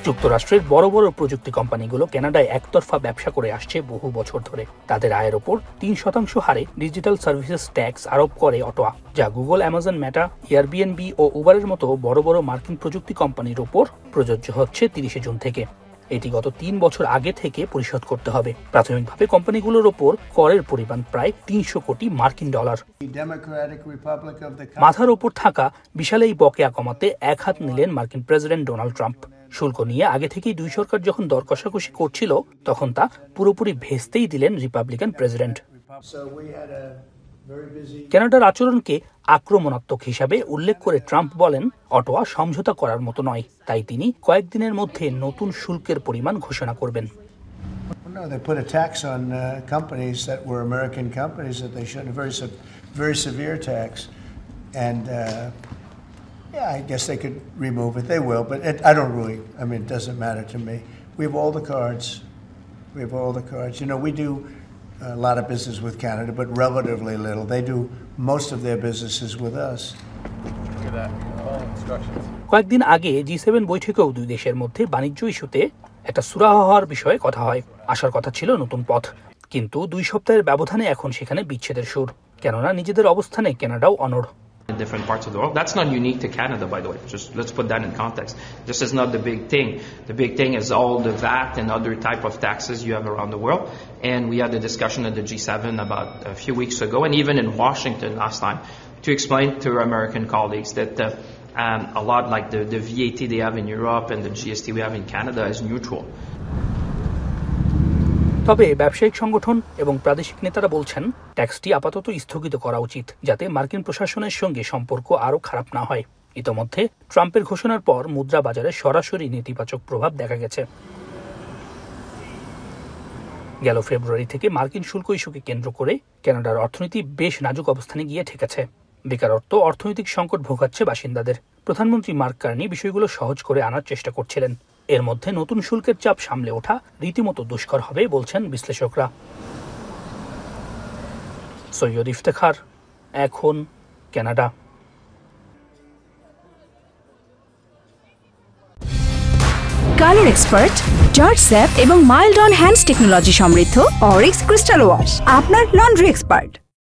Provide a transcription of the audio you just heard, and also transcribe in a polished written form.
যুক্তরাষ্ট্রের বড় বড় প্রযুক্তি কোম্পানিগুলো কানাডায় একতরফা ব্যবসা করে আসছে বহু বছর ধরে। তাদের আয়ের ওপর 3% হারে ডিজিটাল সার্ভিসেস ট্যাক্স আরোপ করে অটোয়া, যা গুগল, অ্যামাজন, মেটা, এয়ারবিএনবি ও উবারের মতো বড় বড় মার্কিন প্রযুক্তি কোম্পানির ওপর প্রযোজ্য হচ্ছে 30 জুন থেকে। এটি গত 3 বছর আগে থেকে পরিশোধ করতে হবে। প্রাথমিকভাবে কোম্পানিগুলোর ওপর করের পরিমাণ প্রায় 300 কোটি মার্কিন ডলার। মাথার ওপর থাকা বিশাল এই বকেয়া কমাতে এক হাত নিলেন মার্কিন প্রেসিডেন্ট ডোনাল্ড ট্রাম্প। শুল্ক নিয়ে আগে থেকেই দুই সরকার যখন দর কষাকষি করছিল, তখন তা পুরোপুরি ভেস্তেই দিলেন রিপাবলিকান প্রেসিডেন্ট। কানাডার আচরণকে আক্রমণাত্মক হিসাবে উল্লেখ করে ট্রাম্প বলেন, অটোয়া সমঝোতা করার মতো নয়, তাই তিনি কয়েকদিনের মধ্যে নতুন শুল্কের পরিমাণ ঘোষণা করবেন। No, they put a tax on companies that were American companies that they shouldn't, very severe tax, and yeah, I guess they could remove it. They will, but I don't really. I mean, it doesn't matter to me. We have all the cards. We have all the cards. You know, we do a lot of business with Canada, but relatively little. They do most of their businesses with us. Look at that. All instructions. কয়েকদিন আগে G7 বৈঠকেও দুই দেশের মধ্যে বাণিজ্য ইস্যুতে একটা সুরাহা হওয়ার বিষয়ে কথা হয়। আসার কথা ছিল নতুন পথ, কিন্তু 2 সপ্তাহের ব্যবধানে এখন সেখানে বিচ্ছেদের সুর, কেননা নিজেদের অবস্থানে কানাডাও অনড়। In different parts of the world. That's not unique to Canada, by the way. Just let's put that in context. This is not the big thing. The big thing is all the VAT and other type of taxes you have around the world. And we had a discussion at the G7 about a few weeks ago, and even in Washington last time, to explain to our American colleagues that a lot like the VAT they have in Europe and the GST we have in Canada is neutral. তবে ব্যবসায়িক সংগঠন এবং প্রাদেশিক নেতারা বলছেন, ট্যাক্সটি আপাতত স্থগিত করা উচিত, যাতে মার্কিন প্রশাসনের সঙ্গে সম্পর্ক আরও খারাপ না হয়। ইতোমধ্যে ট্রাম্পের ঘোষণার পর মুদ্রা বাজারে সরাসরি নেতিবাচক প্রভাব দেখা গেছে। গেল ফেব্রুয়ারি থেকে মার্কিন শুল্ক ইস্যুকে কেন্দ্র করে কানাডার অর্থনীতি বেশ নাজুক অবস্থানে গিয়ে ঠেকেছে। বেকারত্ব, অর্থনৈতিক সংকট ভোগাচ্ছে বাসিন্দাদের। প্রধানমন্ত্রী মার্ক কার্নি বিষয়গুলো সহজ করে আনার চেষ্টা করছিলেন। এর মধ্যে নতুন শুল্কের চাপ সামলে ওঠা রীতিমতো দুষ্কর হবে বলছেন বিশ্লেষকরা। সৈয়দ ইফতেখার, এখন Canada. Colour expert, George sap এবং মাইল্ড অন হ্যান্ডস টেকনোলজি সমৃদ্ধ অরিক্স ক্রিস্টাল ওয়াশ আপনার লন্ড্রি এক্সপার্ট।